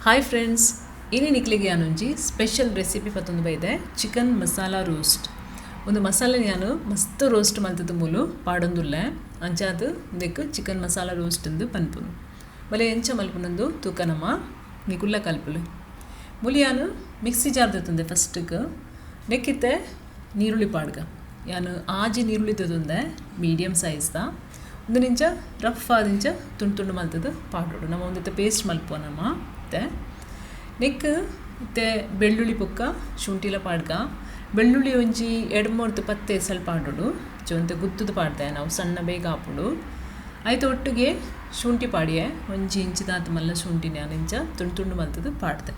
Hi friends, ಇನಿ ನಿಕ್ಲಿಗೆ ಯಾನುಂಜಿ ಸ್ಪೆಷಲ್ ರೆಸಿಪಿ ಪತ್ತೊಂದು ಬೈದೆ ಚಿಕನ್ ಮಸಾಲಾ ರೋಸ್ಟ್. ಒಂದು ಮಸಾಲೆ ನಾನು ಮಸ್ತ್ ರೋಸ್ಟ್ ಮಲ್ತದ ಮೂಲು ಪಾಡೊಂದುಲ್ಲೆ ಅಂಚಾದ ಇದಕ್ಕೆ ಚಿಕನ್ ಮಸಾಲಾ ರೋಸ್ಟ್ ಎಂದು ಪನ್ಪುನು. ಬಲೆ ಎಂಚ ಮಲ್ಪುನಂದು ತೂಕನಮ್ಮ ನಿಕುಲ್ಲ ಕಲ್ಪುಲು ಮುಲಿ ಯಾನು ಮಿಕ್ಸಿ ಜಾರ್ ತಂದೆ ಫಸ್ಟ್ಗೆ ನೆಕ್ಕಿತ್ತೆ ನೀರುಳ್ಳಿ ಪಾಡ್ಗ ಯಾನು ಆಜಿ ನೀರುಳ್ಳಿ ತಂದೆ ಮೀಡಿಯಮ್ ಸೈಜ್ದ ಒಂದು ನಿಂಚ ರಫ್ ಆದಿಂಚ ತುಂಡು ತುಂಡು ಮಲ್ತದ ಪಾಡೋಡು ನಮ್ಮ ಒಂದಿತ್ತೆ ಪೇಸ್ಟ್ ಮಲ್ಪುವ ನಮ್ಮ ಮತ್ತೆ ನೆಕ್ ಮತ್ತೆ ಬೆಳ್ಳುಳ್ಳಿ ಪೊಕ್ಕ ಶುಂಠಿಲ ಪಾಡ್ಗ ಬೆಳ್ಳುಳ್ಳಿ ಒಂಜಿ 2-3 ಪತ್ತೆ ಸ್ವಲ್ಪ ಪಾಡೋಡು ಜೊಂತೆ ಗುತ್ತದ ಪಾಡ್ದೆ ನಾವು ಸಣ್ಣ ಬೇಗ ಹಾಪುಡು ಆಯ್ತು. ಒಟ್ಟಿಗೆ ಶುಂಠಿ ಪಾಡಿಯೆ ಒಂಜಿ ಇಂಚಿದಾತ ಮಲ್ಲ ಶುಂಠಿನ ನಿಂಚ ತುಂಡು ತುಂಡು ಮಲ್ತದ ಪಾಡ್ದೆ.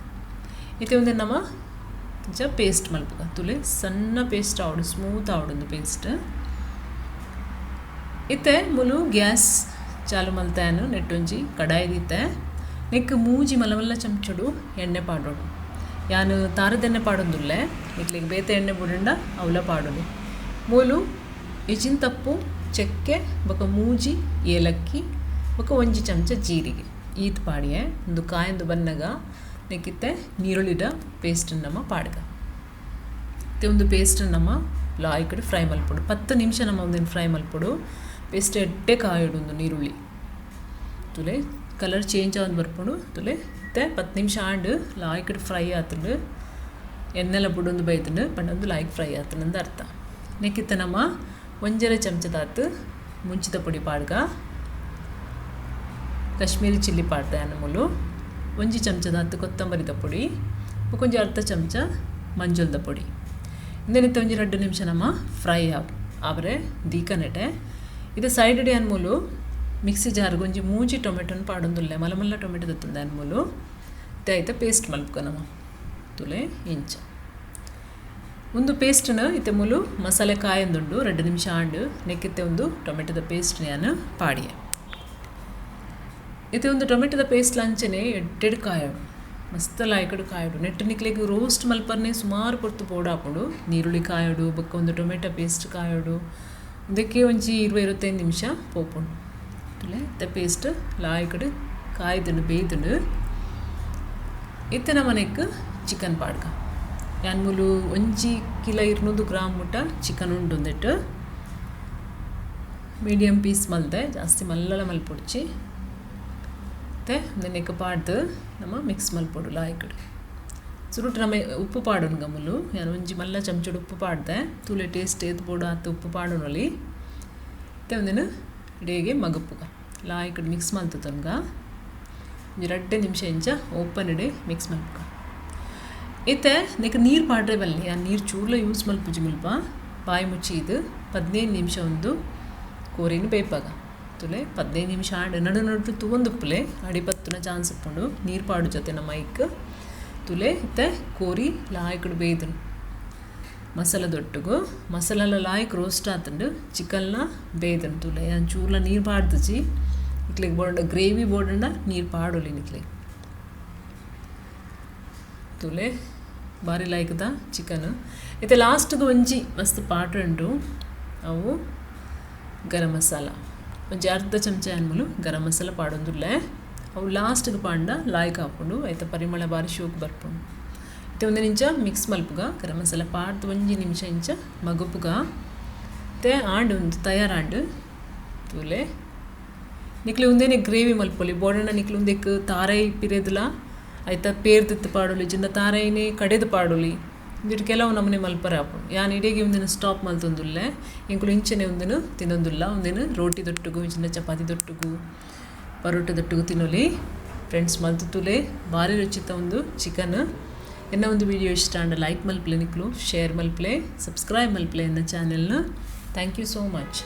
ಇತ್ತೆ ಒಂದು ನಮ್ಮ ಇಂಚ ಪೇಸ್ಟ್ ಮಲ್ಪಗ ತುಲೆ ಸಣ್ಣ ಪೇಸ್ಟ್ ಆವಡು ಸ್ಮೂತ್ ಆವಡೊಂದು ಪೇಸ್ಟ್. ಇತ್ತೆ ಮುಲು ಗ್ಯಾಸ್ ಚಾಲು ಮಲ್ತಾಯನು ನೆಟ್ಟೊಂಜಿ ಕಡಾಯಿ ದಿತ್ತೆ ನೆಕ್ ಮೂಜಿ ಮಲಮಲ್ಲ ಚಮಚಡು ಎಣ್ಣೆ ಪಾಡೋಡು ಯಾನು ತಾರದ ಎಣ್ಣೆ ಪಾಡೊಂದುಲ್ಲೆ ನಿಕ್ಲಿಗೆ ಬೇತೆ ಎಣ್ಣೆ ಬುಡಂಡ ಅವಲ ಪಾಡೋಡು ಮೂಲು ಇಜಿನ ತಪ್ಪು ಚಕ್ಕೆ ಬೊಕ ಮೂಜಿ ಏಲಕ್ಕಿ ಬೊಕ ಒಂಜಿ ಚಮಚ ಜೀರಿಗೆ ಈತ್ ಪಾಡಿಯೆ ಒಂದು ಕಾಯಂದು ಬನ್ನಗ ನೆಕ್ಕಿತ್ತೆ ನೀರುಳ್ಳಿದ ಪೇಸ್ಟ್ ನಮ್ಮ ಪಾಡ್ಗ ಮತ್ತೆ ಒಂದು ಪೇಸ್ಟ್ ನಮ್ಮ ಲಾಯ್ಕಡೆ ಫ್ರೈ ಮಲ್ಪೊಡು 10 ನಿಮಿಷ ನಮ್ಮ ಒಂದಿನ ಫ್ರೈ ಮಲ್ಪೊಡು. ಪೇಸ್ಟ್ ಎಡ್ಡೆ ಕಾಯೋಡು ಒಂದು ನೀರುಳ್ಳಿ ತುಲೆ ಕಲರ್ ಚೇಂಜ್ ಆಗಿ ಬರ್ಪುಡು ತುಲೆ ಮತ್ತೆ 10 ನಿಮಿಷ ಆಂಡು ಲಾಯ್ಕಡೆ ಫ್ರೈ ಆತಂಡು ಎಣ್ಣೆಲ್ಲ ಬುಡೊಂದು ಬೈತಂಡು ಪಂಡೊಂದು ಲಾಯ್ಕ್ ಫ್ರೈ ಆತಂದು ಅರ್ಥ. ನೆಕ್ಕಿತ್ತ ನಮ್ಮ ಒಂಜರ ಚಮಚದಾತು ಮುಂಚಿತ ಪೊಡಿ ಪಾಡ್ಗ ಕಾಶ್ಮೀರಿ ಚಿಲ್ಲಿ ಪಾಡ್ದೆ ಅನ್ನಮೂಲು ಒಂಜಿ ಚಮಚದಾತು ಕೊತ್ತಂಬರಿದ ಪೊಡಿ ಕೊಂಚ ಅರ್ಧ ಚಮಚ ಮಂಜುಳದ ಪೊಡಿ ಇಂದನಿತ್ತ ಒಂಜಿ 2 ನಿಮಿಷ ನಮ್ಮ ಫ್ರೈ ಆವರೆ ದೀಕ ನೆಟೆ ಇದು ಸೈಡ್ ಡಿ ಅನ್ಮೂಲು ಮಿಕ್ಸಿ ಜಾರ್ಗೆ ಒಂಜಿ ಮೂಜಿ ಟೊಮೆಟೊನ ಪಾಡೊಂದುಲ್ಲೆ ಮಲಮಲ್ಲ ಟೊಮೆಟೊ ದತ್ತಂದೆ ಅನ್ಮೂಲು ಇತ್ತೆ ಪೇಸ್ಟ್ ಮಲ್ಪಕ ನಮ್ಮ ತುಲೆ ಇಂಚ ಒಂದು ಪೇಸ್ಟ್ನ ಇತ್ತೆ ಮೂಲು ಮಸಾಲೆ ಕಾಯಂದುಂಡು 2 ನಿಮಿಷ ಆಂಡು ನೆಕ್ಕಿತ್ತೆ ಒಂದು ಟೊಮೆಟೊದ ಪೇಸ್ಟ್ ನಾನು ಪಾಡಿಯೆ ಇತ್ತೆ ಒಂದು ಟೊಮೆಟೊದ ಪೇಸ್ಟ್ ಲಂಚನೆ ಎಡ್ಡೆಡ್ ಕಾಯೋಡು ಮಸ್ತ್ ಲಾಯ್ಕಡು ಕಾಯೋಡು ನೆಟ್ಟು ನಿಕ್ಲಿಗೆ ರೋಸ್ಟ್ ಮಲ್ಪರ್ನೆ ಸುಮಾರು ಕೊರ್ತು ಬೋರ್ಡ್ ಹಾಕೊಂಡು ನೀರುಳ್ಳಿ ಕಾಯೋಡು ಬೊಕ್ಕ ಒಂದು ಟೊಮೆಟೊ ಪೇಸ್ಟ್ ಕಾಯೋಡು ಇದಕ್ಕೆ ಒಂಜಿ 20-25 ನಿಮಿಷ ಪೋಪುಂಡು ತುಲೆ ಇತ್ತೆ ಪೇಸ್ಟ್ ಲಾಯ್ಕಡು ಕಾಯ್ದುಂಡು ಬೇಯ್ದುಂಡು ಇತ್ತೆ ನಮ್ಮನೆಕ್ ಚಿಕನ್ ಪಾಡ್ಗ ಯಾನ್ ಮೂಲು ಒಂಜಿ ಕಿಲೋ 200 ಗ್ರಾಮ್ ಮುಟ್ಟ ಚಿಕನ್ ಉಂಡು ಒಂದೆಟ್ಟು ಮೀಡಿಯಮ್ ಪೀಸ್ ಮಲ್ದೆ ಜಾಸ್ತಿ ಮಲ್ಲಲ ಮಲ್ಪೊಡ್ಚಿ ಮತ್ತೆ ನೆನೆಕ್ ಪಾಡ್ದು ನಮ್ಮ ಮಿಕ್ಸ್ ಮಲ್ಪೊಡು ಲಾಯ್ಕಡು ಸುರುಟು ನಮ್ಮ ಉಪ್ಪು ಪಾಡೋನು ಗಮಲು ಯಾನು ಒಂಜಿ ಮಲ್ಲ ಚಮಚಡು ಉಪ್ಪು ಪಾಡ್ದೆ ತುಲೆ ಟೇಸ್ಟ್ ಏತ್ ಬೋಡು ಆತ ಉಪ್ಪು ಪಾಡೋನಲ್ಲಿ ಮತ್ತೆ ಒಂದಿನ ಇಡೀಗೆ ಮಗಪ್ಪುಗ ಲಾಯ್ಕಡು ಮಿಕ್ಸ್ ಮಲ್ತದನ್ಗ ಒಂಜಿ 2 ನಿಮಿಷ ಇಂಚ ಓಪನ್ ಇಡೆ ಮಿಕ್ಸ್ ಮಲ್ಪುಗ ಇತ್ತೆ ನೆಕ್ ನೀರು ಪಾಡ್ರೆ ಬಲ್ಲಿ ಆ ನೀರು ಚೂರ್ಲ ಯೂಸ್ ಮಲ್ಪುಜಿ ಮುಲ್ಪ ಬಾಯಿ ಮುಚ್ಚಿ ಇದು 15 ನಿಮಿಷ ಒಂದು ಕೋರಿನ ಬೇಯ್ಪಾಗ ತುಲೆ 15 ನಿಮಿಷ ಆಂಡು ನಡು ತೂವೊಂದುಪ್ಪುಲೆ ಅಡಿ ಪತ್ತುನ ಚಾನ್ಸ್ ಉಪ್ಪುಂಡು ನೀರು ಪಾಡು ಜೊತೆ ನಮ್ಮ ಮೈಕ್ ತುಲೆ ಇತ್ತೆ ಕೋರಿ ಲಾಯ್ಕಡು ಬೇಯ್ದನು ಮಸಾಲದೊಟ್ಟಿಗೂ ಮಸಾಲೆಲ್ಲ ಲಾಯ್ಕ್ ರೋಸ್ಟ್ ಆತಂಡು ಚಿಕನ್ನ ಬೇಯ್ದನು ತುಲೆ ಚೂರ್ಲ ನೀರು ಪಾಡ್ದಚಿ ಇಕ್ಲಿಗೆ ಬೋಡ ಗ್ರೇವಿ ಬೋಡಂಡ ನೀರು ಪಾಡೋಲಿ ನಿಕ್ಲಿ ತುಲೆ ಭಾರಿ ಲೈಕ್ದ ಚಿಕನ್ ಇತ್ತೆ ಲಾಸ್ಟ್ಗೆ ಒಂಜಿ ಮಸ್ತ್ ಪಾಟ್ ಉಂಟು ಅವು ಗರಂ ಮಸಾಲ ಒಂಜಿ ಅರ್ಧ ಚಮಚ ಅನ್ಮೂಲು ಗರಂ ಮಸಾಲ ಪಾಡೊಂದುಲ್ಲೆ ಅವು ಲಾಸ್ಟ್ಗೆ ಪಾಂಡ ಲಾಯ್ಕ್ ಹಾಕೊಂಡು ಆಯ್ತು ಪರಿಮಳ ಬಾರಿ ಶೋಕ್ ಬರ್ಪುಂಡು ಇತ್ತೆ ಒಂದು ನಿಂಚ ಮಿಕ್ಸ್ ಮಲ್ಪುಗ ಗರಂ ಮಸಾಲ ಪಾಡ್ದು 1 ನಿಮಿಷ ಇಂಚ ಮಗುಪುಗ ಮತ್ತೆ ಆಂಡು ಒಂದು ತಯಾರಾಂಡು ತುಲೆ ನಿಕ್ಲಿ ಒಂದೇನೆ ಗ್ರೇವಿ ಮಲ್ಪೊಲಿ ಬೋಡಣ್ಣ ನಿಕ್ಲಿ ಒಂದಕ್ಕೆ ತಾರೈ ಪಿರೆದಲ ಆಯ್ತಾ ಪೇರ್ದಿತ್ತು ಪಾಡೋಲಿ ಜಿಂದ ತಾರೈನೇ ಕಡೆದು ಪಾಡೋಲಿ ಇಂದಿಟ್ಟು ಕೆಲವು ನಮ್ಮನೆ ಮಲ್ಪರ ಹಾಪುಂಡು ಯಾನು ಇಡೀಗೆ ಒಂದಿನ ಸ್ಟಾಪ್ ಮಲ್ತೊಂದುಲ್ಲೆ ಇಂಕುಲು ಇಂಚನೆ ಒಂದಿನ ತಿನ್ನೊಂದುಲ್ಲ ಒಂದಿನ ರೋಟಿ ದೊಟ್ಟುಗು ಇಂಚಿನ ಚಪಾತಿ ದೊಟ್ಟುಗು ಪರೋಟ ದೊಟ್ಟುಗು ತಿನ್ನೋಲಿ ಫ್ರೆಂಡ್ಸ್ ಮಲ್ತು ತುಲೆ ಭಾರಿ ರುಚಿತ ಒಂದು ಚಿಕನ್. ಎನ್ನ ಒಂದು ವಿಡಿಯೋ ಇಷ್ಟ ಅಂಡ ಲೈಕ್ ಮಲ್ಪಲೆ ನಿಕ್ಲು ಶೇರ್ ಮಲ್ಪಲೆ ಸಬ್ಸ್ಕ್ರೈಬ್ ಮಲ್ಪಲೆ ಎನ್ನ ಚಾನೆಲ್ನ. Thank you so much.